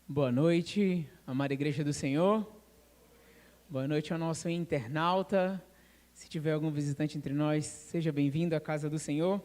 Boa noite, amada Igreja do Senhor. Boa noite ao nosso internauta. Se tiver algum visitante entre nós, seja bem-vindo à casa do Senhor.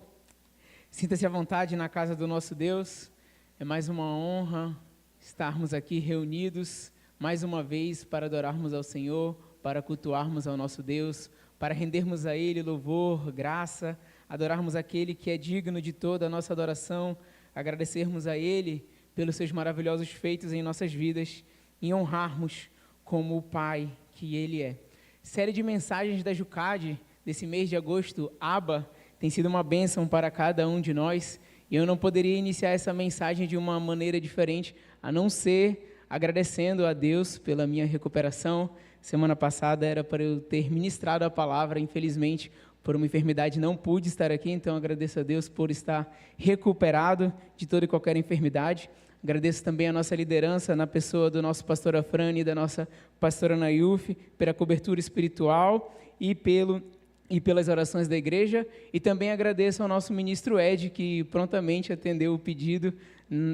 Sinta-se à vontade na casa do nosso Deus. É mais uma honra estarmos aqui reunidos, mais uma vez, para adorarmos ao Senhor, para cultuarmos ao nosso Deus, para rendermos a Ele louvor, graça, adorarmos aquele que é digno de toda a nossa adoração, agradecermos a Ele pelos seus maravilhosos feitos em nossas vidas e honrarmos como o Pai que Ele é. Série de mensagens da Jucade, desse mês de agosto, Abba, tem sido uma bênção para cada um de nós, e eu não poderia iniciar essa mensagem de uma maneira diferente, a não ser agradecendo a Deus pela minha recuperação. Semana passada era para eu ter ministrado a palavra, infelizmente, por uma enfermidade não pude estar aqui, então agradeço a Deus por estar recuperado de toda e qualquer enfermidade. Agradeço também a nossa liderança na pessoa do nosso pastor Afrani e da nossa pastora Nayuf, pela cobertura espiritual e pelas orações da igreja, e também agradeço ao nosso ministro Ed, que prontamente atendeu o pedido.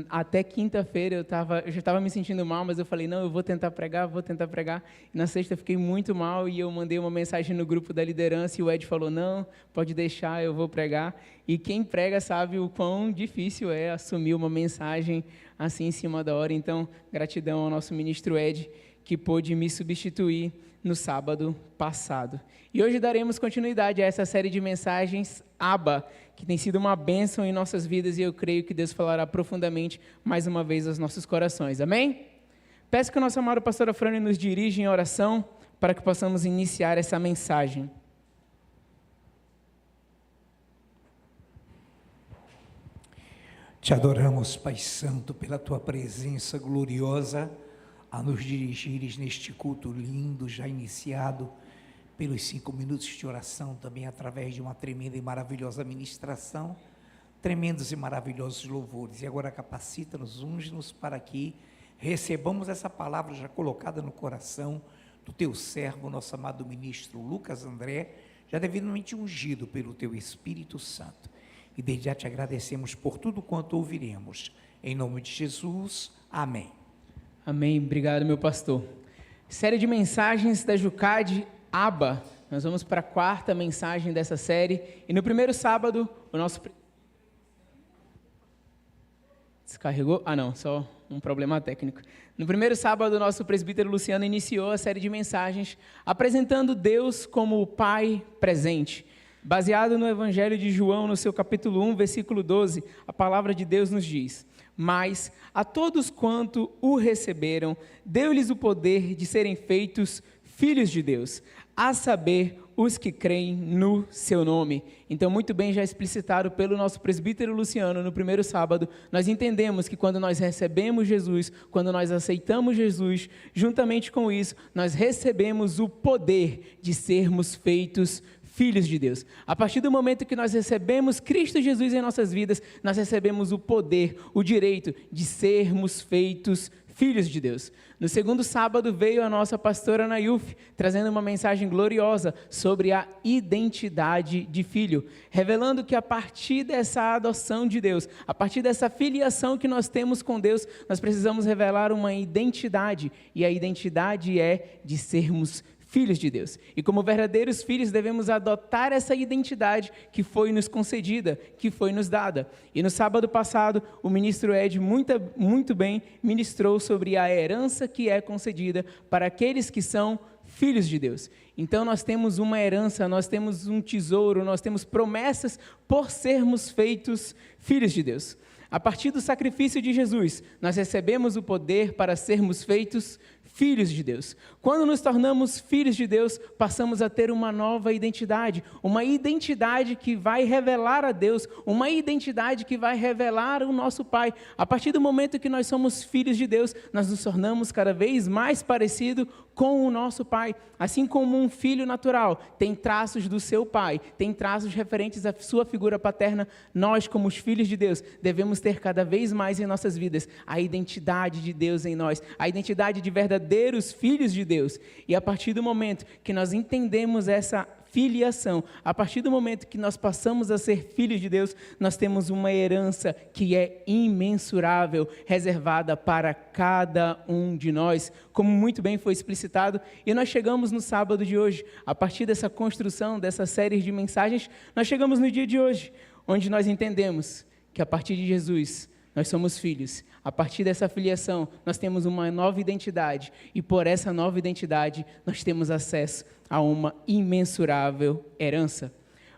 Até quinta-feira eu já estava me sentindo mal, mas eu falei, não, eu vou tentar pregar. E na sexta eu fiquei muito mal e eu mandei uma mensagem no grupo da liderança e o Ed falou, não, pode deixar, eu vou pregar. E quem prega sabe o quão difícil é assumir uma mensagem assim em cima da hora. Então, gratidão ao nosso ministro Ed, que pôde me substituir no sábado passado. E hoje daremos continuidade a essa série de mensagens Abba, que tem sido uma bênção em nossas vidas, e eu creio que Deus falará profundamente mais uma vez aos nossos corações. Amém? Peço que o nosso amado pastor Afrani nos dirija em oração para que possamos iniciar essa mensagem. Te adoramos, Pai Santo, pela Tua presença gloriosa, a nos dirigires neste culto lindo, já iniciado, pelos 5 minutos de oração, também através de uma tremenda e maravilhosa ministração, tremendos e maravilhosos louvores. E agora capacita-nos, unge-nos para que recebamos essa palavra já colocada no coração do Teu servo, nosso amado ministro Lucas André, já devidamente ungido pelo Teu Espírito Santo. E desde já te agradecemos por tudo quanto ouviremos. Em nome de Jesus, amém. Amém. Obrigado, meu pastor. Série de mensagens da Jucade, Abba. Nós vamos para a 4ª mensagem dessa série. E no primeiro sábado, o nosso... Descarregou? Ah, não, só um problema técnico. No primeiro sábado, o nosso presbítero Luciano iniciou a série de mensagens apresentando Deus como o Pai presente. Baseado no Evangelho de João, no seu capítulo 1, versículo 12, a palavra de Deus nos diz: mas a todos quanto o receberam, deu-lhes o poder de serem feitos filhos de Deus, a saber, os que creem no seu nome. Então, muito bem já explicitado pelo nosso presbítero Luciano no primeiro sábado, nós entendemos que quando nós recebemos Jesus, quando nós aceitamos Jesus, juntamente com isso, nós recebemos o poder de sermos feitos filhos de Deus. A partir do momento que nós recebemos Cristo Jesus em nossas vidas, nós recebemos o poder, o direito de sermos feitos filhos de Deus. No segundo sábado veio a nossa pastora Nayuf, trazendo uma mensagem gloriosa sobre a identidade de filho, revelando que a partir dessa adoção de Deus, a partir dessa filiação que nós temos com Deus, nós precisamos revelar uma identidade, e a identidade é de sermos filhos de Deus. E como verdadeiros filhos devemos adotar essa identidade que foi nos concedida, que foi nos dada. E no sábado passado, o ministro Ed muito bem ministrou sobre a herança que é concedida para aqueles que são filhos de Deus. Então nós temos uma herança, nós temos um tesouro, nós temos promessas por sermos feitos filhos de Deus. A partir do sacrifício de Jesus, nós recebemos o poder para sermos feitos filhos de Deus. Quando nos tornamos filhos de Deus, passamos a ter uma nova identidade, uma identidade que vai revelar a Deus, uma identidade que vai revelar o nosso Pai. A partir do momento que nós somos filhos de Deus, nós nos tornamos cada vez mais parecidos com o nosso Pai. Assim como um filho natural tem traços do seu pai, tem traços referentes à sua figura paterna, nós, como os filhos de Deus, devemos ter cada vez mais em nossas vidas a identidade de Deus em nós, a identidade de verdadeiros filhos de Deus. E a partir do momento que nós entendemos essa filiação. A partir do momento que nós passamos a ser filhos de Deus, nós temos uma herança que é imensurável, reservada para cada um de nós, como muito bem foi explicitado. E nós chegamos no sábado de hoje, a partir dessa construção, dessa série de mensagens, nós chegamos no dia de hoje, onde nós entendemos que a partir de Jesus, nós somos filhos. A partir dessa filiação, nós temos uma nova identidade. E por essa nova identidade, nós temos acesso a uma imensurável herança.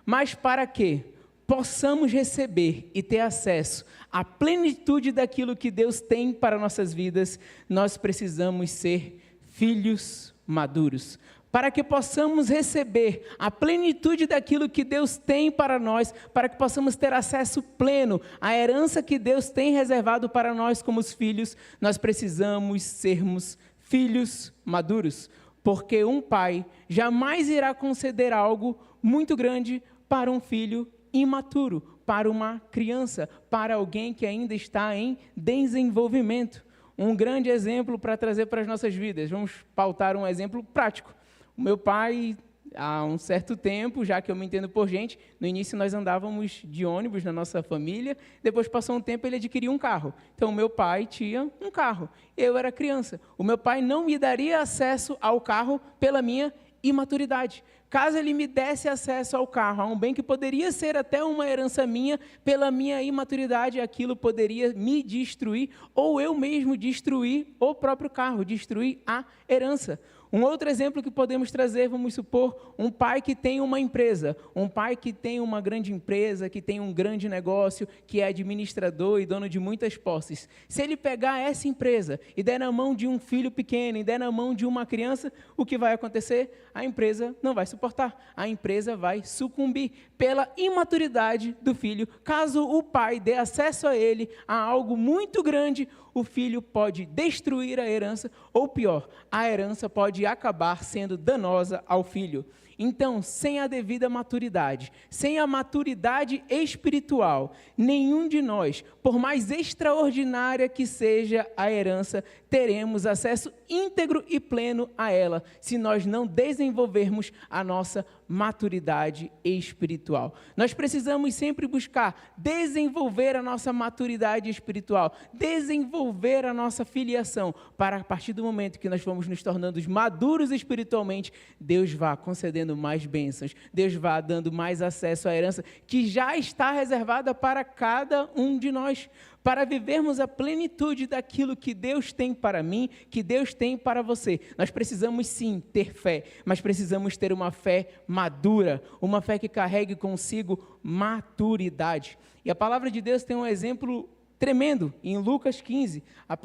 Mas para que possamos receber e ter acesso à plenitude daquilo que Deus tem para nossas vidas, nós precisamos ser filhos maduros. Para que possamos receber a plenitude daquilo que Deus tem para nós, para que possamos ter acesso pleno à herança que Deus tem reservado para nós como os filhos, nós precisamos sermos filhos maduros, porque um pai jamais irá conceder algo muito grande para um filho imaturo, para uma criança, para alguém que ainda está em desenvolvimento. Um grande exemplo para trazer para as nossas vidas, vamos pautar um exemplo prático. O meu pai, há um certo tempo, já que eu me entendo por gente, no início nós andávamos de ônibus na nossa família, depois passou um tempo ele adquiriu um carro. Então, o meu pai tinha um carro, eu era criança. O meu pai não me daria acesso ao carro pela minha imaturidade. Caso ele me desse acesso ao carro, a um bem que poderia ser até uma herança minha, pela minha imaturidade, aquilo poderia me destruir, ou eu mesmo destruir o próprio carro, destruir a herança. Um outro exemplo que podemos trazer, vamos supor, um pai que tem uma empresa, um pai que tem uma grande empresa, que tem um grande negócio, que é administrador e dono de muitas posses. Se ele pegar essa empresa e der na mão de um filho pequeno, e der na mão de uma criança, o que vai acontecer? A empresa não vai suportar, a empresa vai sucumbir pela imaturidade do filho. Caso o pai dê acesso a ele a algo muito grande, o filho pode destruir a herança, ou pior, a herança pode acabar sendo danosa ao filho. Então, sem a devida maturidade, sem a maturidade espiritual, nenhum de nós, por mais extraordinária que seja a herança, teremos acesso íntegro e pleno a ela, se nós não desenvolvermos a nossa maturidade espiritual. Nós precisamos sempre buscar desenvolver a nossa maturidade espiritual, desenvolver a nossa filiação, para a partir do momento que nós vamos nos tornando maduros espiritualmente, Deus vá concedendo mais bênçãos, Deus vá dando mais acesso à herança que já está reservada para cada um de nós, para vivermos a plenitude daquilo que Deus tem para mim, que Deus tem para você. Nós precisamos sim ter fé, mas precisamos ter uma fé madura, uma fé que carregue consigo maturidade. E a palavra de Deus tem um exemplo tremendo. Em Lucas 15, a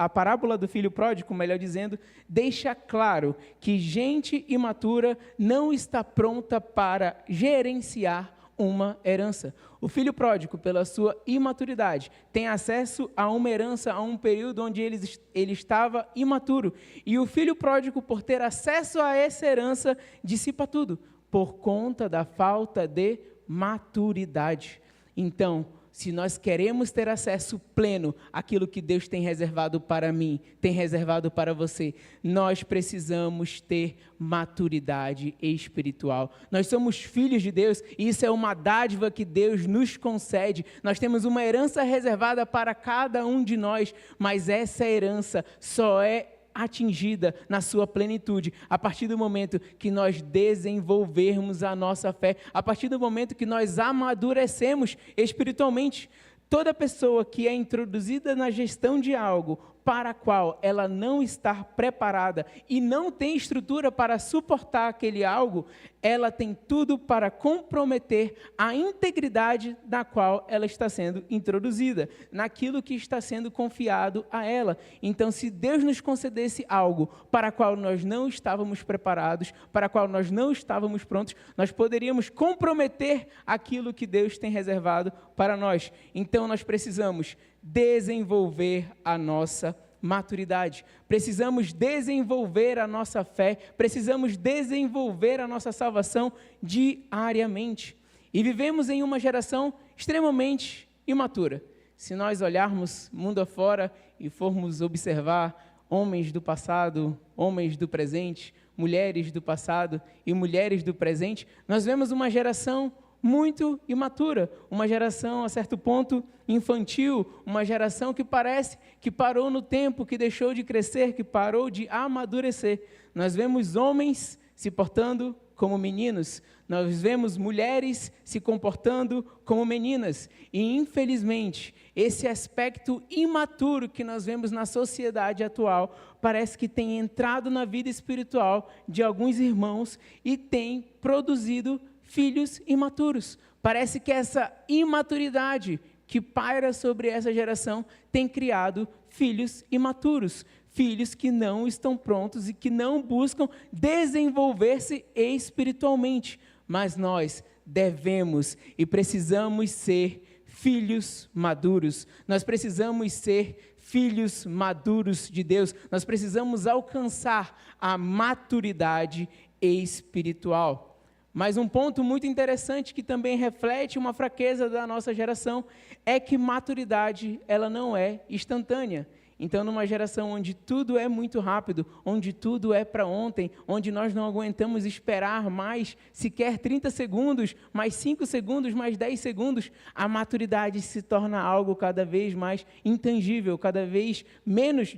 parábola do filho pródigo, melhor dizendo, deixa claro que gente imatura não está pronta para gerenciar uma herança. O filho pródigo, pela sua imaturidade, tem acesso a uma herança a um período onde ele estava imaturo. E o filho pródigo, por ter acesso a essa herança, dissipa tudo, por conta da falta de maturidade. Então, se nós queremos ter acesso pleno àquilo que Deus tem reservado para mim, tem reservado para você, nós precisamos ter maturidade espiritual. Nós somos filhos de Deus e isso é uma dádiva que Deus nos concede. Nós temos uma herança reservada para cada um de nós, mas essa herança só é atingida na sua plenitude, a partir do momento que nós desenvolvermos a nossa fé, a partir do momento que nós amadurecemos espiritualmente. Toda pessoa que é introduzida na gestão de algo para a qual ela não está preparada e não tem estrutura para suportar aquele algo, ela tem tudo para comprometer a integridade na qual ela está sendo introduzida, naquilo que está sendo confiado a ela. Então, se Deus nos concedesse algo para a qual nós não estávamos preparados, para a qual nós não estávamos prontos, nós poderíamos comprometer aquilo que Deus tem reservado para nós. Então, nós precisamos desenvolver a nossa maturidade, precisamos desenvolver a nossa fé, precisamos desenvolver a nossa salvação diariamente. E vivemos em uma geração extremamente imatura. Se nós olharmos mundo afora e formos observar homens do passado, homens do presente, mulheres do passado e mulheres do presente, nós vemos uma geração muito imatura, uma geração, a certo ponto, infantil, uma geração que parece que parou no tempo, que deixou de crescer, que parou de amadurecer. Nós vemos homens se portando como meninos, nós vemos mulheres se comportando como meninas, e infelizmente, esse aspecto imaturo que nós vemos na sociedade atual, parece que tem entrado na vida espiritual de alguns irmãos e tem produzido filhos imaturos. Parece que essa imaturidade que paira sobre essa geração tem criado filhos imaturos, filhos que não estão prontos e que não buscam desenvolver-se espiritualmente. Mas nós devemos e precisamos ser filhos maduros. Nós precisamos ser filhos maduros de Deus. Nós precisamos alcançar a maturidade espiritual. Mas um ponto muito interessante que também reflete uma fraqueza da nossa geração é que maturidade, ela não é instantânea. Então, numa geração onde tudo é muito rápido, onde tudo é para ontem, onde nós não aguentamos esperar mais sequer 30 segundos, mais 5 segundos, mais 10 segundos, a maturidade se torna algo cada vez mais intangível, cada vez menos,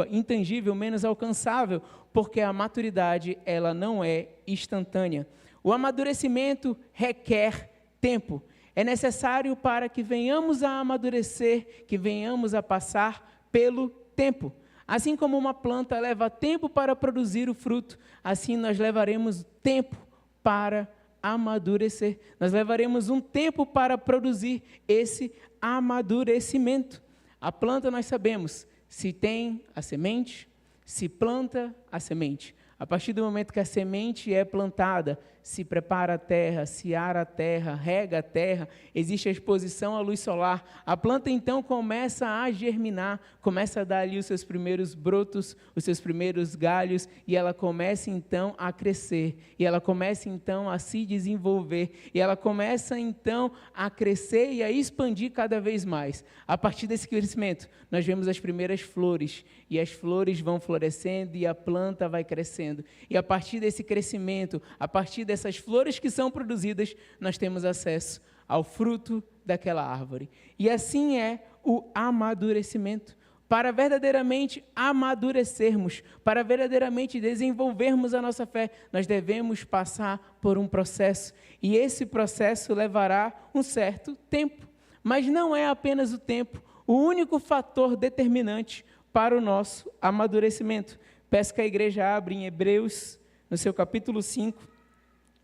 intangível, menos alcançável, porque a maturidade, ela não é instantânea. O amadurecimento requer tempo. É necessário para que venhamos a amadurecer, que venhamos a passar pelo tempo. Assim como uma planta leva tempo para produzir o fruto, assim nós levaremos tempo para amadurecer. Nós levaremos um tempo para produzir esse amadurecimento. A planta, nós sabemos, se tem a semente, se planta a semente. A partir do momento que a semente é plantada, se prepara a terra, se ara a terra, rega a terra, existe a exposição à luz solar. A planta então começa a germinar, começa a dar ali os seus primeiros brotos, os seus primeiros galhos, e ela começa então a crescer, e ela começa então a se desenvolver, e ela começa então a crescer e a expandir cada vez mais. A partir desse crescimento, nós vemos as primeiras flores, e as flores vão florescendo e a planta vai crescendo. E a partir desse crescimento, a partir dessas flores que são produzidas, nós temos acesso ao fruto daquela árvore. E assim é o amadurecimento. Para verdadeiramente amadurecermos, para verdadeiramente desenvolvermos a nossa fé, nós devemos passar por um processo. E esse processo levará um certo tempo. Mas não é apenas o tempo o único fator determinante para o nosso amadurecimento. Peço que a igreja abra em Hebreus, no seu capítulo 5,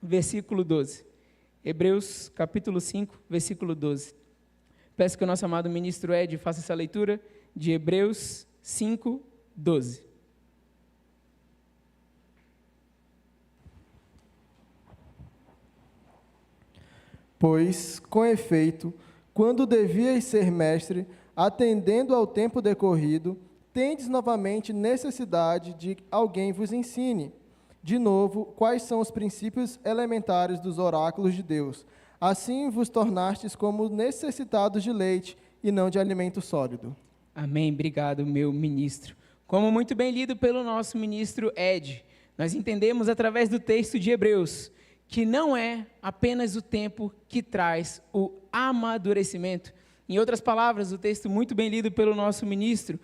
versículo 12. Hebreus, capítulo 5, versículo 12. Peço que o nosso amado ministro Ed faça essa leitura de Hebreus 5, 12. Pois, com efeito, quando devíeis ser mestre, atendendo ao tempo decorrido, tendes novamente necessidade de alguém vos ensine, de novo, quais são os princípios elementares dos oráculos de Deus. Assim vos tornastes como necessitados de leite e não de alimento sólido. Amém. Obrigado, meu ministro. Como muito bem lido pelo nosso ministro Ed, nós entendemos através do texto de Hebreus que não é apenas o tempo que traz o amadurecimento. Em outras palavras, o texto muito bem lido pelo nosso ministro,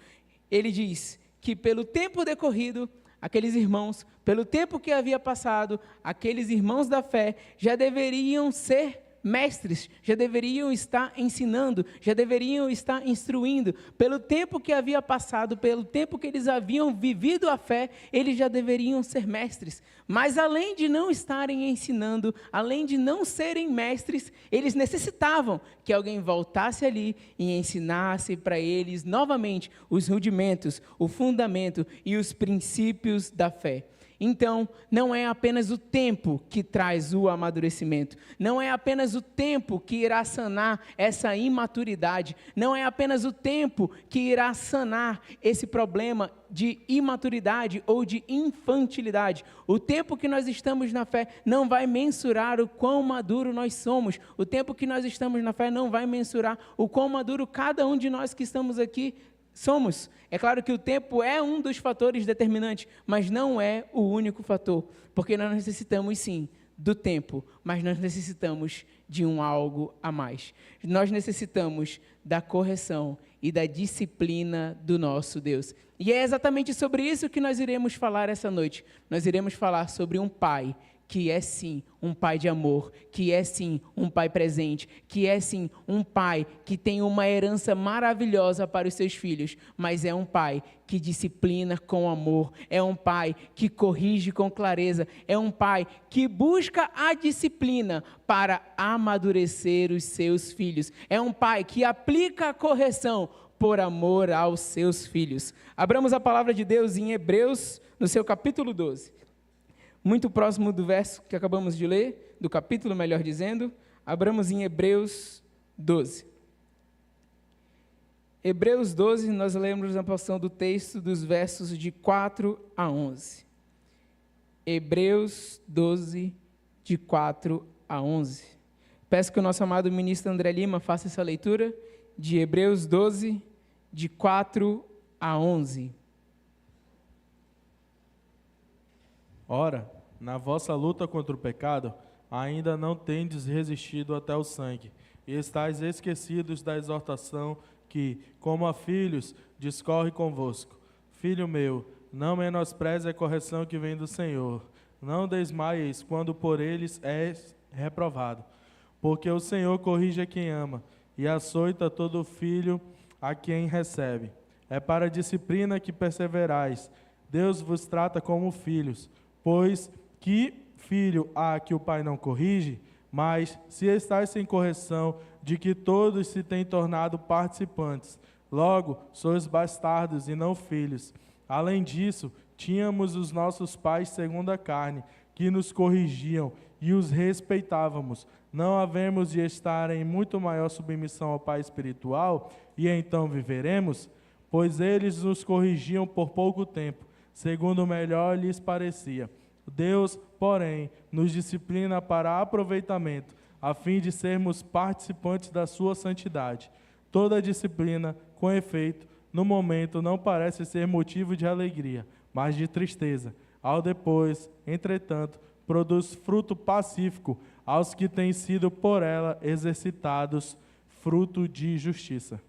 ele diz que pelo tempo decorrido, aqueles irmãos, pelo tempo que havia passado, aqueles irmãos da fé já deveriam ser mestres, já deveriam estar ensinando, já deveriam estar instruindo. Pelo tempo que havia passado, pelo tempo que eles haviam vivido a fé, eles já deveriam ser mestres. Mas além de não estarem ensinando, além de não serem mestres, eles necessitavam que alguém voltasse ali e ensinasse para eles novamente os rudimentos, o fundamento e os princípios da fé. Então, não é apenas o tempo que traz o amadurecimento, não é apenas o tempo que irá sanar essa imaturidade, não é apenas o tempo que irá sanar esse problema de imaturidade ou de infantilidade. O tempo que nós estamos na fé não vai mensurar o quão maduro nós somos, o tempo que nós estamos na fé não vai mensurar o quão maduro cada um de nós que estamos aqui somos. É claro que o tempo é um dos fatores determinantes, mas não é o único fator, porque nós necessitamos sim do tempo, mas nós necessitamos de um algo a mais. Nós necessitamos da correção e da disciplina do nosso Deus. E é exatamente sobre isso que nós iremos falar essa noite. Nós iremos falar sobre um pai que é sim um pai de amor, que é sim um pai presente, que é sim um pai que tem uma herança maravilhosa para os seus filhos, mas é um pai que disciplina com amor, é um pai que corrige com clareza, é um pai que busca a disciplina para amadurecer os seus filhos, é um pai que aplica a correção por amor aos seus filhos. Abramos a palavra de Deus em Hebreus, no seu capítulo 12. Muito próximo do verso que acabamos de ler, do capítulo, melhor dizendo, abramos em Hebreus 12. Hebreus 12, nós lemos a porção do texto dos versos de 4 a 11. Hebreus 12, de 4 a 11. Peço que o nosso amado ministro André Lima faça essa leitura de Hebreus 12, de 4 a 11. Ora, na vossa luta contra o pecado, ainda não tendes resistido até o sangue, e estáis esquecidos da exortação que, como a filhos, discorre convosco. Filho meu, não menospreze a correção que vem do Senhor, não desmaieis quando por eles és reprovado, porque o Senhor corrige a quem ama, e açoita todo filho a quem recebe. É para a disciplina que perseverais. Deus vos trata como filhos. Pois que filho há que o pai não corrige? Mas se estáis sem correção, de que todos se têm tornado participantes, logo sois bastardos e não filhos. Além disso, tínhamos os nossos pais segundo a carne, que nos corrigiam e os respeitávamos. Não havemos de estar em muito maior submissão ao Pai espiritual, e então viveremos? Pois eles nos corrigiam por pouco tempo, segundo melhor lhes parecia. Deus, porém, nos disciplina para aproveitamento, a fim de sermos participantes da sua santidade. Toda disciplina, com efeito, no momento não parece ser motivo de alegria, mas de tristeza. Ao depois, entretanto, produz fruto pacífico aos que têm sido por ela exercitados, fruto de justiça.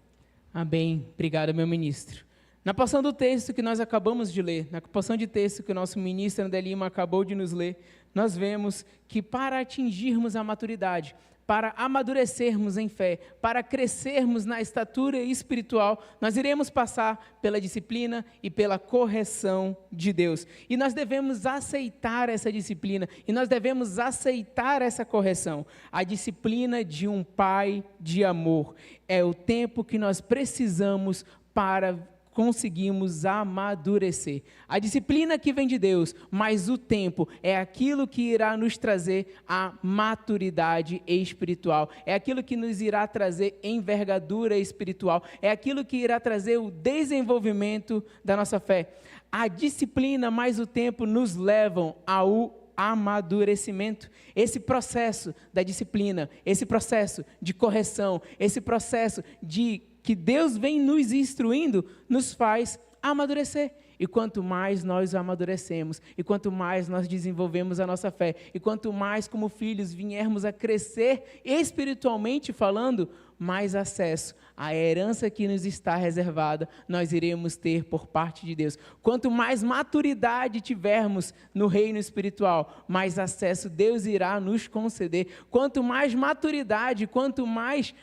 Amém. Obrigado, meu ministro. Na porção do texto que nós acabamos de ler, na porção de texto que o nosso ministro André Lima acabou de nos ler, nós vemos que para atingirmos a maturidade, para amadurecermos em fé, para crescermos na estatura espiritual, nós iremos passar pela disciplina e pela correção de Deus. E nós devemos aceitar essa disciplina, e nós devemos aceitar essa correção. A disciplina de um pai de amor é o tempo que nós precisamos para conseguimos amadurecer. A disciplina que vem de Deus, mas o tempo é aquilo que irá nos trazer a maturidade espiritual, é aquilo que nos irá trazer envergadura espiritual, é aquilo que irá trazer o desenvolvimento da nossa fé. A disciplina mais o tempo nos levam ao amadurecimento. Esse processo da disciplina, esse processo de correção, esse processo de que Deus vem nos instruindo, nos faz amadurecer. E quanto mais nós amadurecemos, e quanto mais nós desenvolvemos a nossa fé, e quanto mais como filhos viermos a crescer espiritualmente falando, mais acesso à herança que nos está reservada, nós iremos ter por parte de Deus. Quanto mais maturidade tivermos no reino espiritual, mais acesso Deus irá nos conceder. Quanto mais maturidade, quanto mais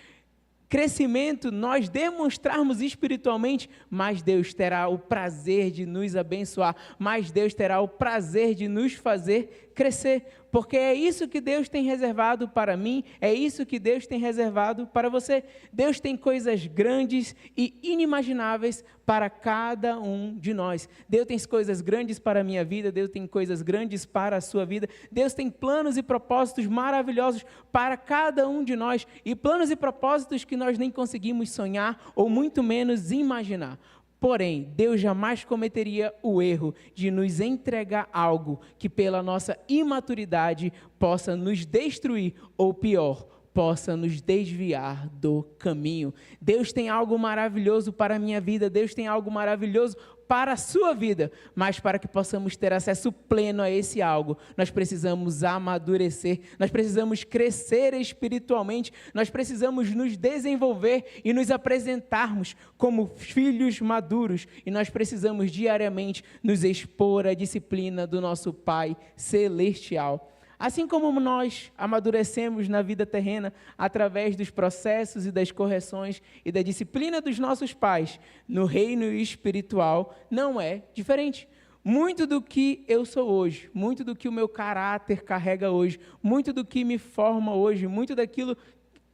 crescimento nós demonstrarmos espiritualmente, mais Deus terá o prazer de nos abençoar, mais Deus terá o prazer de nos fazer crescer, porque é isso que Deus tem reservado para mim, é isso que Deus tem reservado para você. Deus tem coisas grandes e inimagináveis para cada um de nós. Deus tem coisas grandes para a minha vida, Deus tem coisas grandes para a sua vida, Deus tem planos e propósitos maravilhosos para cada um de nós, e planos e propósitos que nós nem conseguimos sonhar, ou muito menos imaginar. Porém, Deus jamais cometeria o erro de nos entregar algo que pela nossa imaturidade possa nos destruir, ou pior, possa nos desviar do caminho. Deus tem algo maravilhoso para a minha vida, Deus tem algo maravilhoso para a sua vida, mas para que possamos ter acesso pleno a esse algo, nós precisamos amadurecer, nós precisamos crescer espiritualmente, nós precisamos nos desenvolver e nos apresentarmos como filhos maduros, e nós precisamos diariamente nos expor à disciplina do nosso Pai Celestial. Assim como nós amadurecemos na vida terrena através dos processos e das correções e da disciplina dos nossos pais, no reino espiritual não é diferente. Muito do que eu sou hoje, muito do que o meu caráter carrega hoje, muito do que me forma hoje, muito daquilo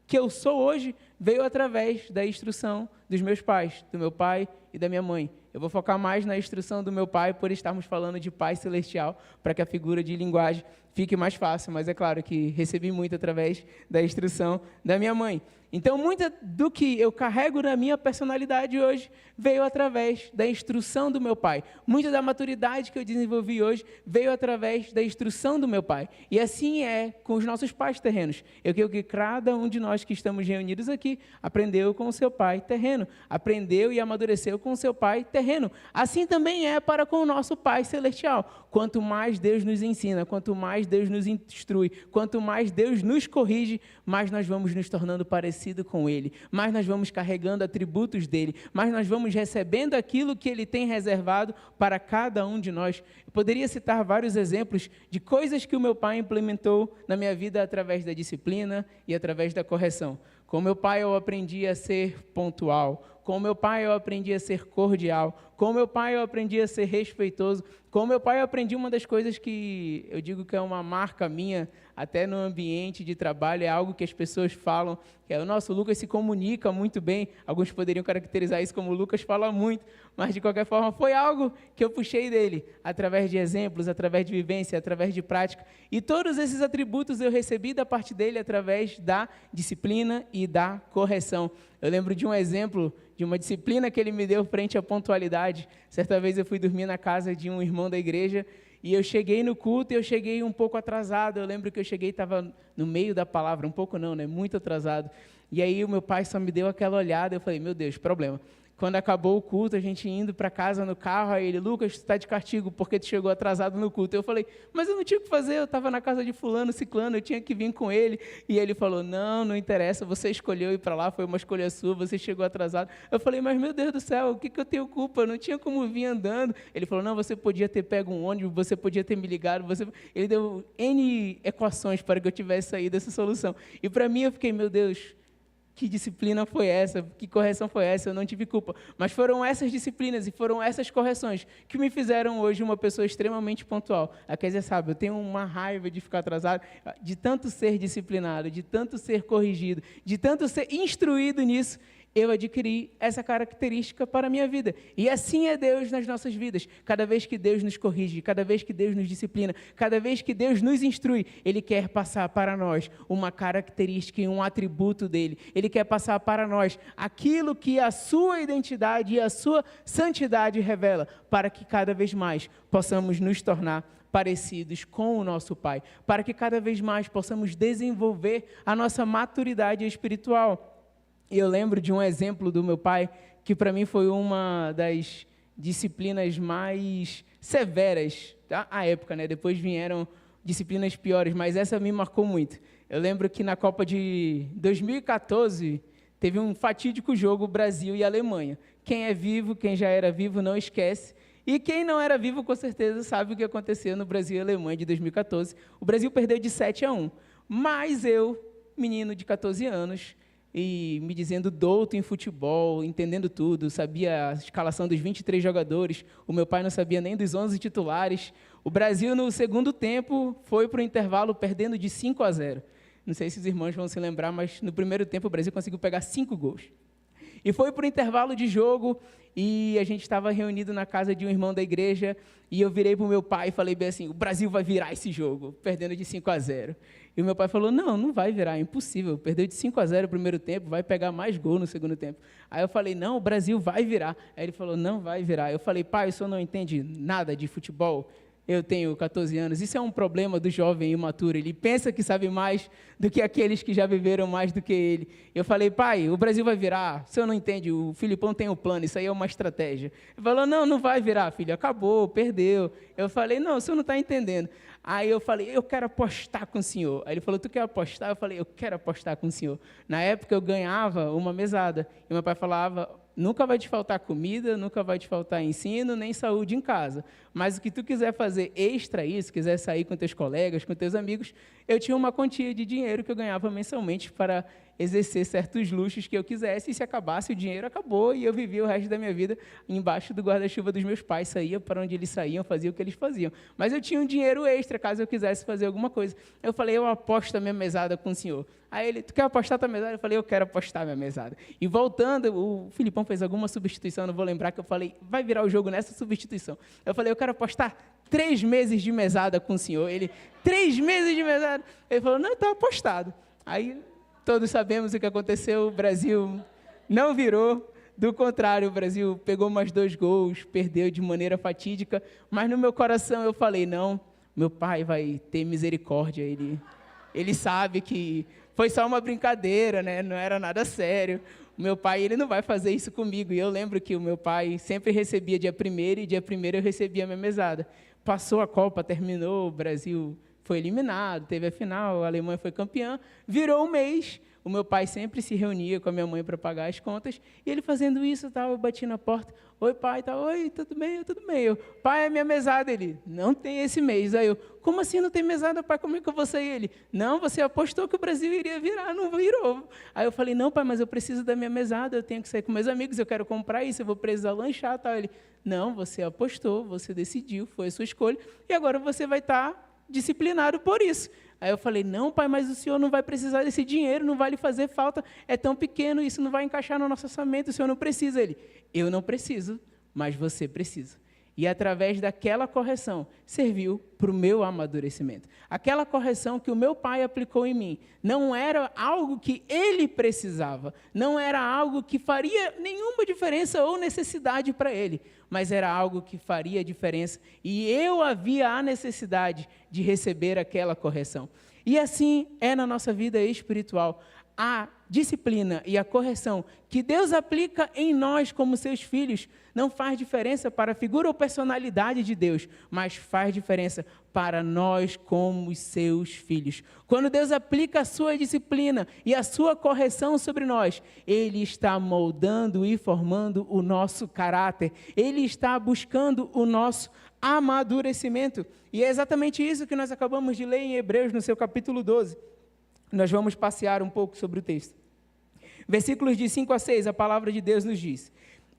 que eu sou hoje, veio através da instrução dos meus pais, do meu pai e da minha mãe. Eu vou focar mais na instrução do meu pai, por estarmos falando de Pai Celestial, para que a figura de linguagem fique mais fácil, mas é claro que recebi muito através da instrução da minha mãe. Então, muito do que eu carrego na minha personalidade hoje veio através da instrução do meu pai. Muita da maturidade que eu desenvolvi hoje veio através da instrução do meu pai. E assim é com os nossos pais terrenos. Eu creio que cada um de nós que estamos reunidos aqui aprendeu com o seu pai terreno, aprendeu e amadureceu com o seu pai terreno. Assim também é para com o nosso Pai Celestial. Quanto mais Deus nos ensina, quanto mais Deus nos instrui, quanto mais Deus nos corrige, mais nós vamos nos tornando parecidos com Ele, mais nós vamos carregando atributos dEle, mais nós vamos recebendo aquilo que Ele tem reservado para cada um de nós. Eu poderia citar vários exemplos de coisas que o meu pai implementou na minha vida através da disciplina e através da correção. Com meu pai eu aprendi a ser pontual, com meu pai eu aprendi a ser cordial, com meu pai eu aprendi a ser respeitoso, com meu pai eu aprendi uma das coisas que eu digo que é uma marca minha, até no ambiente de trabalho, é algo que as pessoas falam, que é o nosso Lucas se comunica muito bem, alguns poderiam caracterizar isso como o Lucas fala muito, mas de qualquer forma foi algo que eu puxei dele, através de exemplos, através de vivência, através de prática, e todos esses atributos eu recebi da parte dele através da disciplina e da correção. Eu lembro de um exemplo, de uma disciplina que ele me deu frente à pontualidade. Certa vez eu fui dormir na casa de um irmão da igreja, e eu cheguei no culto e eu cheguei um pouco atrasado. Eu lembro que eu cheguei e estava no meio da palavra, um pouco não, né? Muito atrasado. E aí o meu pai só me deu aquela olhada, eu falei, meu Deus, problema. Quando acabou o culto, a gente indo para casa no carro, aí ele, Lucas, tu está de castigo porque tu chegou atrasado no culto. Eu falei, mas eu não tinha o que fazer, eu estava na casa de fulano, ciclano, eu tinha que vir com ele. E ele falou, não interessa, você escolheu ir para lá, foi uma escolha sua, você chegou atrasado. Eu falei, mas meu Deus do céu, o que eu tenho culpa? Eu não tinha como vir andando. Ele falou, não, você podia ter pego um ônibus, você podia ter me ligado. Ele deu N equações para que eu tivesse saído dessa solução. E para mim eu fiquei, meu Deus, que disciplina foi essa? Que correção foi essa? Eu não tive culpa. Mas foram essas disciplinas e foram essas correções que me fizeram hoje uma pessoa extremamente pontual. A Kézia sabe, eu tenho uma raiva de ficar atrasado, de tanto ser disciplinado, de tanto ser corrigido, de tanto ser instruído nisso, eu adquiri essa característica para a minha vida. E assim é Deus nas nossas vidas. Cada vez que Deus nos corrige, cada vez que Deus nos disciplina, cada vez que Deus nos instrui, Ele quer passar para nós uma característica e um atributo dEle. Ele quer passar para nós aquilo que a sua identidade e a sua santidade revela, para que cada vez mais possamos nos tornar parecidos com o nosso Pai, para que cada vez mais possamos desenvolver a nossa maturidade espiritual. E eu lembro de um exemplo do meu pai, que para mim foi uma das disciplinas mais severas à época, né? Depois vieram disciplinas piores, mas essa me marcou muito. Eu lembro que na Copa de 2014, teve um fatídico jogo Brasil e Alemanha. Quem é vivo, quem já era vivo, não esquece. E quem não era vivo, com certeza, sabe o que aconteceu no Brasil e Alemanha de 2014. O Brasil perdeu de 7-1. Mas eu, menino de 14 anos, e me dizendo douto em futebol, entendendo tudo, sabia a escalação dos 23 jogadores, o meu pai não sabia nem dos 11 titulares. O Brasil, no segundo tempo, foi para o intervalo perdendo de 5-0. Não sei se os irmãos vão se lembrar, mas no primeiro tempo o Brasil conseguiu pegar 5 gols. E foi para o intervalo de jogo, e a gente estava reunido na casa de um irmão da igreja, e eu virei para o meu pai e falei bem assim, o Brasil vai virar esse jogo, perdendo de 5-0. E o meu pai falou, não vai virar, é impossível, perdeu de 5-0 no primeiro tempo, vai pegar mais gol no segundo tempo. Aí eu falei, não, o Brasil vai virar. Aí ele falou, não vai virar. Eu falei, pai, o senhor não entende nada de futebol? Eu tenho 14 anos. Isso é um problema do jovem imaturo. Ele pensa que sabe mais do que aqueles que já viveram mais do que ele. Eu falei, pai, o Brasil vai virar. O senhor não entende, o Filipão tem um plano, isso aí é uma estratégia. Ele falou, não, não vai virar, filho, acabou, perdeu. Eu falei, não, o senhor não está entendendo. Aí eu falei, eu quero apostar com o senhor. Aí ele falou, tu quer apostar? Eu falei, eu quero apostar com o senhor. Na época eu ganhava uma mesada. E meu pai falava, nunca vai te faltar comida, nunca vai te faltar ensino, nem saúde em casa. Mas o que tu quiser fazer extra isso, quiser sair com teus colegas, com teus amigos, eu tinha uma quantia de dinheiro que eu ganhava mensalmente para exercer certos luxos que eu quisesse, e se acabasse o dinheiro, acabou, e eu vivia o resto da minha vida embaixo do guarda-chuva dos meus pais, saía para onde eles saíam, fazia o que eles faziam. Mas eu tinha um dinheiro extra, caso eu quisesse fazer alguma coisa. Eu falei, eu aposto a minha mesada com o senhor. Aí ele, tu quer apostar a tua mesada? Eu falei, eu quero apostar a minha mesada. E voltando, o Filipão fez alguma substituição, não vou lembrar, que eu falei, vai virar o jogo nessa substituição. Eu falei, eu quero apostar 3 meses de mesada com o senhor. Ele, 3 meses de mesada? Ele falou, não, está apostado. Aí, todos sabemos o que aconteceu, o Brasil não virou, do contrário, o Brasil pegou mais 2 gols, perdeu de maneira fatídica, mas no meu coração eu falei, não, meu pai vai ter misericórdia, ele sabe que foi só uma brincadeira, né? Não era nada sério. O meu pai, ele não vai fazer isso comigo. E eu lembro que o meu pai sempre recebia dia 1º, e dia 1º eu recebia a minha mesada. Passou a Copa, terminou, o Brasil foi eliminado, teve a final, a Alemanha foi campeã, virou um mês, o meu pai sempre se reunia com a minha mãe para pagar as contas, e ele fazendo isso, eu bati na porta, oi pai, oi, tudo bem, tudo bem, eu, pai, é minha mesada, ele, não tem esse mês, aí eu, como assim não tem mesada, pai, como é que eu vou sair? Ele, não, você apostou que o Brasil iria virar, não virou, aí eu falei, não pai, mas eu preciso da minha mesada, eu tenho que sair com meus amigos, eu quero comprar isso, eu vou precisar lanchar, ele, não, você apostou, você decidiu, foi a sua escolha, e agora você vai estar disciplinado por isso. Aí eu falei, não pai, mas o senhor não vai precisar desse dinheiro, não vai lhe fazer falta, é tão pequeno, isso não vai encaixar no nosso orçamento, o senhor não precisa. Ele, eu não preciso, mas você precisa. E através daquela correção, serviu para o meu amadurecimento. Aquela correção que o meu pai aplicou em mim, não era algo que ele precisava, não era algo que faria nenhuma diferença ou necessidade para ele, mas era algo que faria diferença, e eu havia a necessidade de receber aquela correção. E assim é na nossa vida espiritual. A disciplina e a correção que Deus aplica em nós como seus filhos não faz diferença para a figura ou personalidade de Deus, mas faz diferença para nós como os seus filhos. Quando Deus aplica a sua disciplina e a sua correção sobre nós, Ele está moldando e formando o nosso caráter, Ele está buscando o nosso amadurecimento. E é exatamente isso que nós acabamos de ler em Hebreus, no seu capítulo 12. Nós vamos passear um pouco sobre o texto. Versículos de 5 a 6, a palavra de Deus nos diz: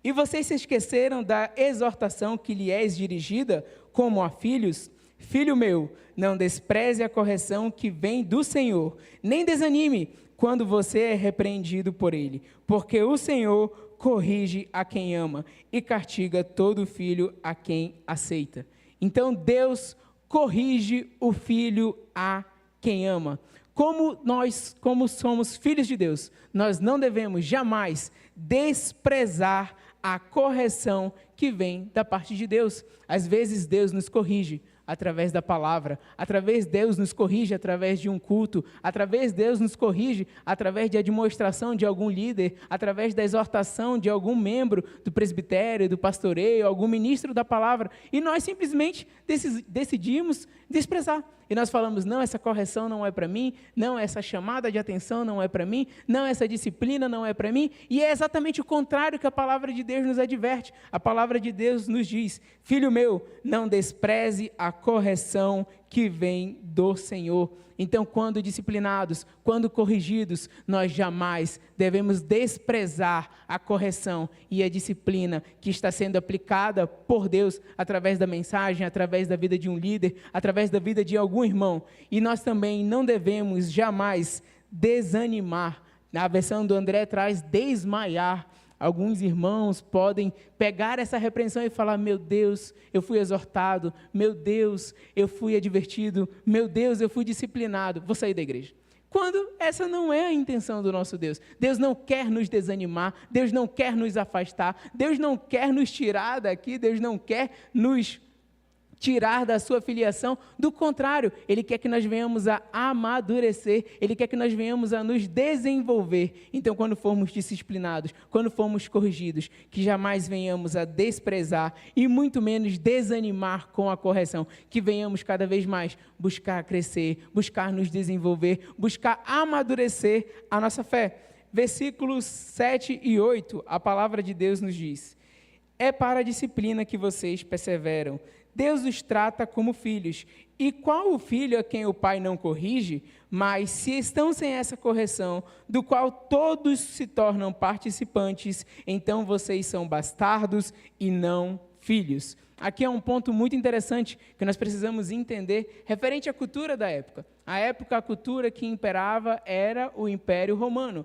E vocês se esqueceram da exortação que lhe és dirigida, como a filhos? Filho meu, não despreze a correção que vem do Senhor, nem desanime quando você é repreendido por Ele, porque o Senhor corrige a quem ama e castiga todo filho a quem aceita. Então Deus corrige o filho a quem ama. Como somos filhos de Deus, nós não devemos jamais desprezar a correção que vem da parte de Deus. Às vezes Deus nos corrige através da palavra, através de Deus nos corrige através de um culto, através de Deus nos corrige através de demonstração de algum líder, através da exortação de algum membro do presbitério, do pastoreio, algum ministro da palavra, e nós simplesmente decidimos desprezar. E nós falamos, não, essa correção não é para mim, não, essa chamada de atenção não é para mim, não, essa disciplina não é para mim, e é exatamente o contrário que a palavra de Deus nos adverte. A palavra de Deus nos diz, filho meu, não despreze a correção que vem do Senhor. Então, quando disciplinados, quando corrigidos, nós jamais devemos desprezar a correção e a disciplina que está sendo aplicada por Deus através da mensagem, através da vida de um líder, através da vida de algum irmão. E nós também não devemos jamais desanimar. Na versão do André traz desmaiar. Alguns irmãos podem pegar essa repreensão e falar, meu Deus, eu fui exortado, meu Deus, eu fui advertido, meu Deus, eu fui disciplinado, vou sair da igreja. Quando essa não é a intenção do nosso Deus. Deus não quer nos desanimar, Deus não quer nos afastar, Deus não quer nos tirar daqui, Deus não quer nos tirar da sua filiação, do contrário, Ele quer que nós venhamos a amadurecer, Ele quer que nós venhamos a nos desenvolver. Então, quando formos disciplinados, quando formos corrigidos, que jamais venhamos a desprezar e muito menos desanimar com a correção, que venhamos cada vez mais buscar crescer, buscar nos desenvolver, buscar amadurecer a nossa fé. Versículos 7 e 8, a palavra de Deus nos diz: é para a disciplina que vocês perseveram. Deus os trata como filhos. E qual o filho a quem o pai não corrige? Mas se estão sem essa correção, do qual todos se tornam participantes, então vocês são bastardos e não filhos. Aqui é um ponto muito interessante que nós precisamos entender referente à cultura da época. A cultura que imperava era o Império Romano.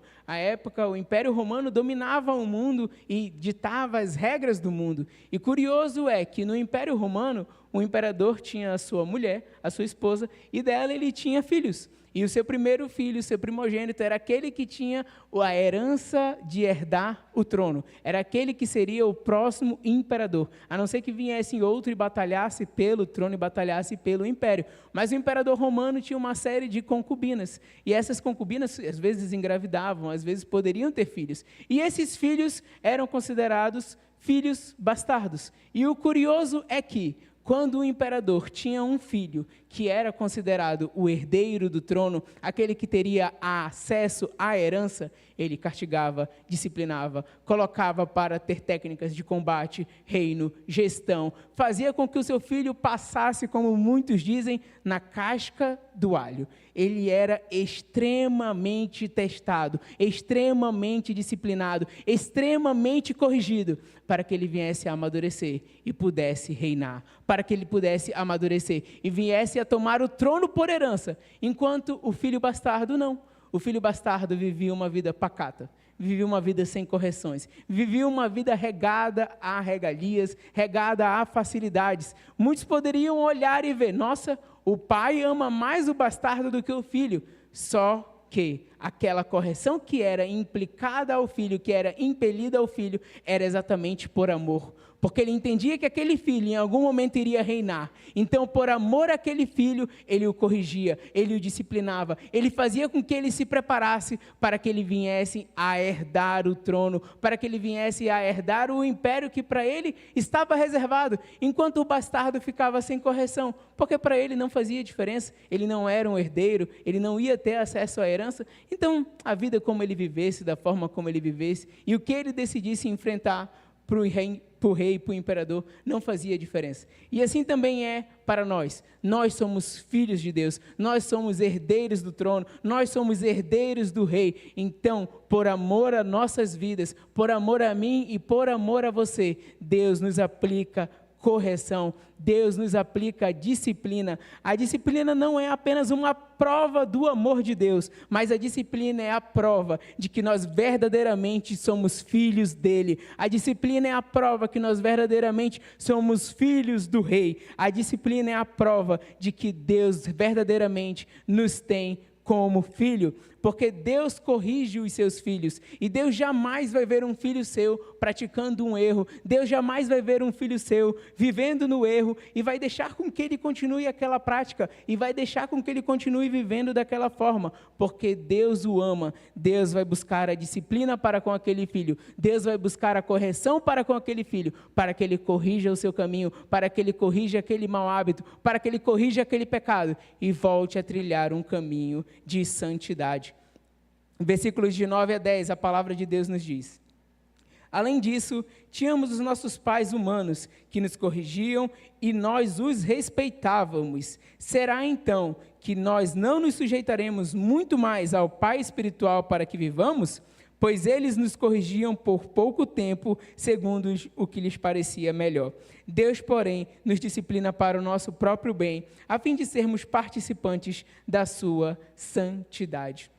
O Império Romano dominava o mundo e ditava as regras do mundo. E curioso é que no Império Romano, o imperador tinha a sua mulher, a sua esposa, e dela ele tinha filhos. E o seu primeiro filho, o seu primogênito, era aquele que tinha a herança de herdar o trono. Era aquele que seria o próximo imperador. A não ser que viesse outro e batalhasse pelo trono e batalhasse pelo império. Mas o imperador romano tinha uma série de concubinas. E essas concubinas, às vezes, engravidavam, às vezes poderiam ter filhos. E esses filhos eram considerados filhos bastardos. E o curioso é que, quando o imperador tinha um filho que era considerado o herdeiro do trono, aquele que teria acesso à herança, ele castigava, disciplinava, colocava para ter técnicas de combate, reino, gestão, fazia com que o seu filho passasse, como muitos dizem, na casca do alho. Ele era extremamente testado, extremamente disciplinado, extremamente corrigido, para que ele viesse a amadurecer e pudesse reinar, para que ele pudesse amadurecer e viesse a tomar o trono por herança, enquanto o filho bastardo não. O filho bastardo vivia uma vida pacata, vivia uma vida sem correções, vivia uma vida regada a regalias, regada a facilidades. Muitos poderiam olhar e ver, nossa, o pai ama mais o bastardo do que o filho, só que aquela correção que era implicada ao filho, que era impelida ao filho, era exatamente por amor. Porque ele entendia que aquele filho em algum momento iria reinar. Então, por amor àquele filho, ele o corrigia, ele o disciplinava, ele fazia com que ele se preparasse para que ele viesse a herdar o trono, para que ele viesse a herdar o império que para ele estava reservado, enquanto o bastardo ficava sem correção, porque para ele não fazia diferença, ele não era um herdeiro, ele não ia ter acesso à herança. Então, a vida como ele vivesse, da forma como ele vivesse, e o que ele decidisse enfrentar para o rei, para o imperador, não fazia diferença. E assim também é para nós. Nós somos filhos de Deus, nós somos herdeiros do trono, nós somos herdeiros do rei. Então, por amor a nossas vidas, por amor a mim e por amor a você, Deus nos aplica correção, Deus nos aplica disciplina. A disciplina não é apenas uma prova do amor de Deus, mas a disciplina é a prova de que nós verdadeiramente somos filhos dele. A disciplina é a prova que nós verdadeiramente somos filhos do rei. A disciplina é a prova de que Deus verdadeiramente nos tem como filho, porque Deus corrige os seus filhos, e Deus jamais vai ver um filho seu praticando um erro, Deus jamais vai ver um filho seu vivendo no erro, e vai deixar com que ele continue aquela prática, e vai deixar com que ele continue vivendo daquela forma, porque Deus o ama. Deus vai buscar a disciplina para com aquele filho, Deus vai buscar a correção para com aquele filho, para que ele corrija o seu caminho, para que ele corrija aquele mau hábito, para que ele corrija aquele pecado, e volte a trilhar um caminho de santidade. Versículos de 9 a 10, a palavra de Deus nos diz: além disso, tínhamos os nossos pais humanos, que nos corrigiam e nós os respeitávamos. Será então que nós não nos sujeitaremos muito mais ao Pai espiritual para que vivamos? Pois eles nos corrigiam por pouco tempo, segundo o que lhes parecia melhor. Deus, porém, nos disciplina para o nosso próprio bem, a fim de sermos participantes da sua santidade.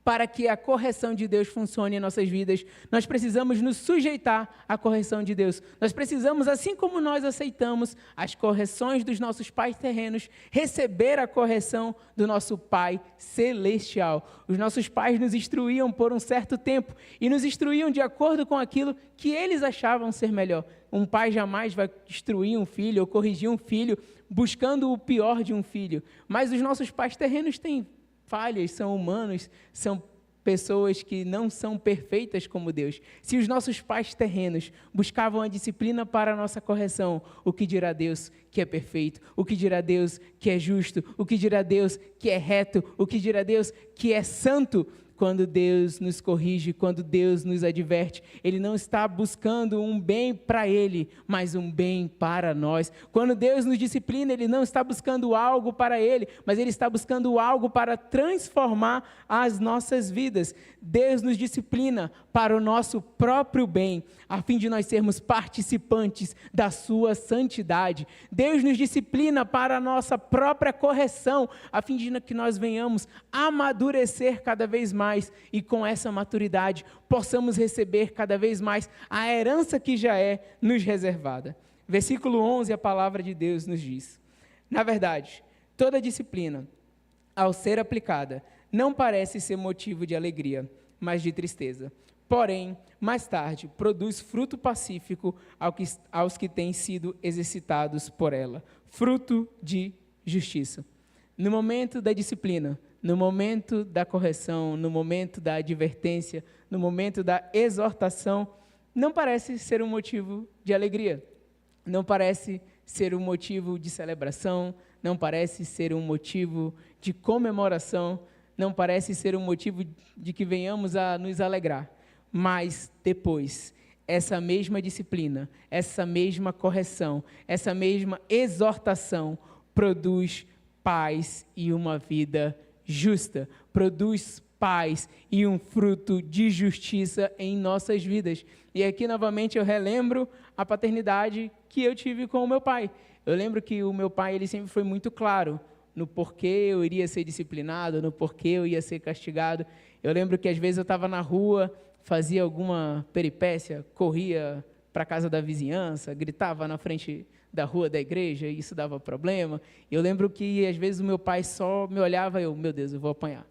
Para que a correção de Deus funcione em nossas vidas, nós precisamos nos sujeitar à correção de Deus. Nós precisamos, assim como nós aceitamos as correções dos nossos pais terrenos, receber a correção do nosso Pai celestial. Os nossos pais nos instruíam por um certo tempo e nos instruíam de acordo com aquilo que eles achavam ser melhor. Um pai jamais vai instruir um filho ou corrigir um filho buscando o pior de um filho. Mas os nossos pais terrenos têm falhas, são humanos, são pessoas que não são perfeitas como Deus. Se os nossos pais terrenos buscavam a disciplina para a nossa correção, o que dirá Deus que é perfeito? O que dirá Deus que é justo? O que dirá Deus que é reto? O que dirá Deus que é santo? Quando Deus nos corrige, quando Deus nos adverte, Ele não está buscando um bem para Ele, mas um bem para nós. Quando Deus nos disciplina, Ele não está buscando algo para Ele, mas Ele está buscando algo para transformar as nossas vidas. Deus nos disciplina para o nosso próprio bem, a fim de nós sermos participantes da sua santidade. Deus nos disciplina para a nossa própria correção, a fim de que nós venhamos amadurecer cada vez mais e com essa maturidade possamos receber cada vez mais a herança que já é nos reservada. Versículo 11, a palavra de Deus nos diz: na verdade, toda disciplina, ao ser aplicada, não parece ser motivo de alegria, mas de tristeza. Porém, mais tarde, produz fruto pacífico aos que têm sido exercitados por ela, fruto de justiça. No momento da disciplina, no momento da correção, no momento da advertência, no momento da exortação, não parece ser um motivo de alegria, não parece ser um motivo de celebração, não parece ser um motivo de comemoração, não parece ser um motivo de que venhamos a nos alegrar. Mas depois, essa mesma disciplina, essa mesma correção, essa mesma exortação produz paz e uma vida justa, produz paz e um fruto de justiça em nossas vidas. E aqui, novamente, eu relembro a paternidade que eu tive com o meu pai. Eu lembro que o meu pai, ele sempre foi muito claro no porquê eu iria ser disciplinado, no porquê eu ia ser castigado. Eu lembro que, às vezes, eu estava na rua, fazia alguma peripécia, corria para a casa da vizinhança, gritava na frente da rua da igreja, e isso dava problema. Eu lembro que, às vezes, o meu pai só me olhava e eu, meu Deus, eu vou apanhar.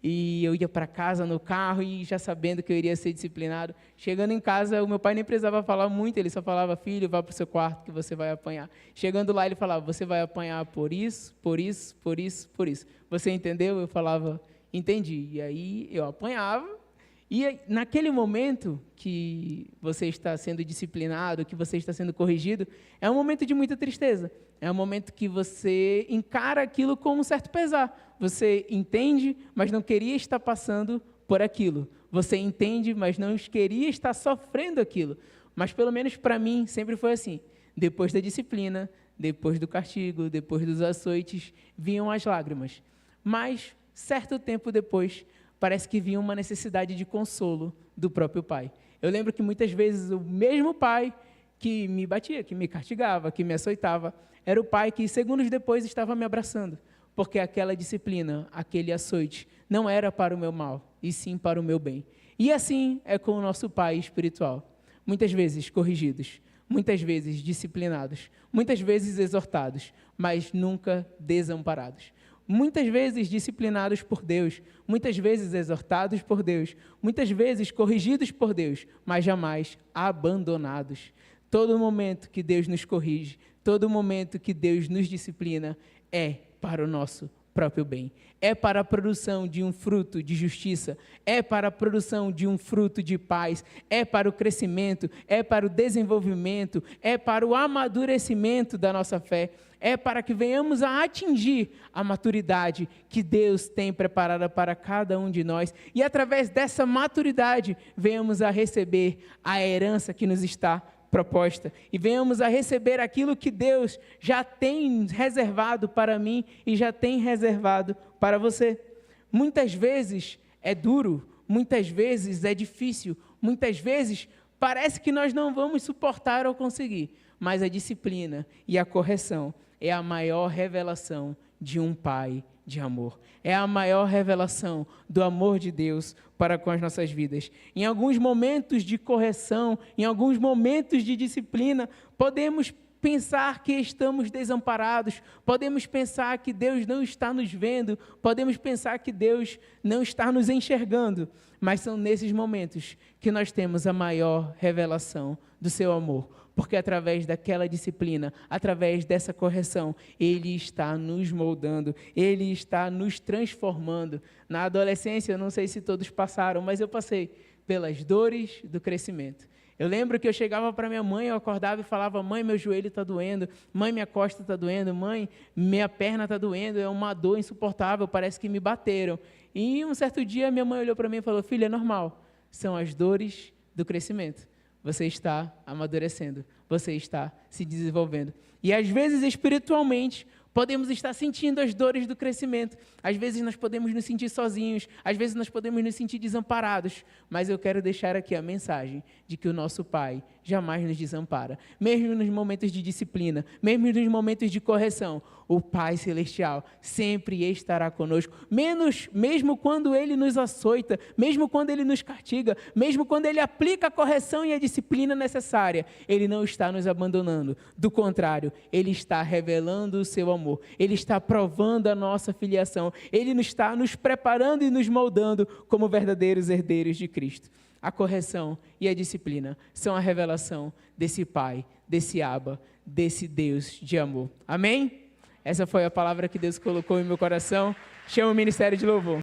E eu ia para casa no carro e já sabendo que eu iria ser disciplinado. Chegando em casa, o meu pai nem precisava falar muito, ele só falava: filho, vá para o seu quarto que você vai apanhar. Chegando lá, ele falava: você vai apanhar por isso, por isso, por isso, por isso. Você entendeu? Eu falava: entendi. E aí eu apanhava. E naquele momento que você está sendo disciplinado, que você está sendo corrigido, é um momento de muita tristeza. É um momento que você encara aquilo com um certo pesar. Você entende, mas não queria estar passando por aquilo. Você entende, mas não queria estar sofrendo aquilo. Mas pelo menos para mim sempre foi assim. Depois da disciplina, depois do castigo, depois dos açoites, vinham as lágrimas. Mas, certo tempo depois, parece que vinha uma necessidade de consolo do próprio pai. Eu lembro que muitas vezes o mesmo pai que me batia, que me castigava, que me açoitava, era o pai que segundos depois estava me abraçando, porque aquela disciplina, aquele açoite, não era para o meu mal, e sim para o meu bem. E assim é com o nosso pai espiritual. Muitas vezes corrigidos, muitas vezes disciplinados, muitas vezes exortados, mas nunca desamparados. Muitas vezes disciplinados por Deus, muitas vezes exortados por Deus, muitas vezes corrigidos por Deus, mas jamais abandonados. Todo momento que Deus nos corrige, todo momento que Deus nos disciplina, é para o nosso próprio bem. É para a produção de um fruto de justiça, é para a produção de um fruto de paz, é para o crescimento, é para o desenvolvimento, é para o amadurecimento da nossa fé, é para que venhamos a atingir a maturidade que Deus tem preparada para cada um de nós e, através dessa maturidade, venhamos a receber a herança que nos está proposta e venhamos a receber aquilo que Deus já tem reservado para mim e já tem reservado para você. Muitas vezes é duro, muitas vezes é difícil, muitas vezes parece que nós não vamos suportar ou conseguir, mas a disciplina e a correção é a maior revelação de um pai de amor. É a maior revelação do amor de Deus para com as nossas vidas. Em alguns momentos de correção, em alguns momentos de disciplina, podemos pensar que estamos desamparados, podemos pensar que Deus não está nos vendo, podemos pensar que Deus não está nos enxergando, mas são nesses momentos que nós temos a maior revelação do seu amor. porque através daquela disciplina, através dessa correção, Ele está nos moldando, Ele está nos transformando. Na adolescência, eu não sei se todos passaram, mas eu passei pelas dores do crescimento. Eu lembro que eu chegava para minha mãe, eu acordava e falava: mãe, meu joelho está doendo, mãe, minha costa está doendo, mãe, minha perna está doendo, é uma dor insuportável, parece que me bateram. E um certo dia minha mãe olhou para mim e falou: filha, é normal, são as dores do crescimento. Você está amadurecendo, você está se desenvolvendo. E às vezes, espiritualmente, podemos estar sentindo as dores do crescimento. Às vezes nós podemos nos sentir sozinhos, às vezes nós podemos nos sentir desamparados, mas eu quero deixar aqui a mensagem de que o nosso Pai jamais nos desampara. Mesmo nos momentos de disciplina, mesmo nos momentos de correção, o Pai Celestial sempre estará conosco, mesmo quando Ele nos açoita, mesmo quando Ele nos castiga, mesmo quando Ele aplica a correção e a disciplina necessária, Ele não está nos abandonando. Do contrário, Ele está revelando o seu amor, Ele está provando a nossa filiação, Ele está nos preparando e nos moldando como verdadeiros herdeiros de Cristo. A correção e a disciplina são a revelação desse Pai, desse Abba, desse Deus de amor. Amém? Essa foi a palavra que Deus colocou em meu coração. Chama o Ministério de Louvor.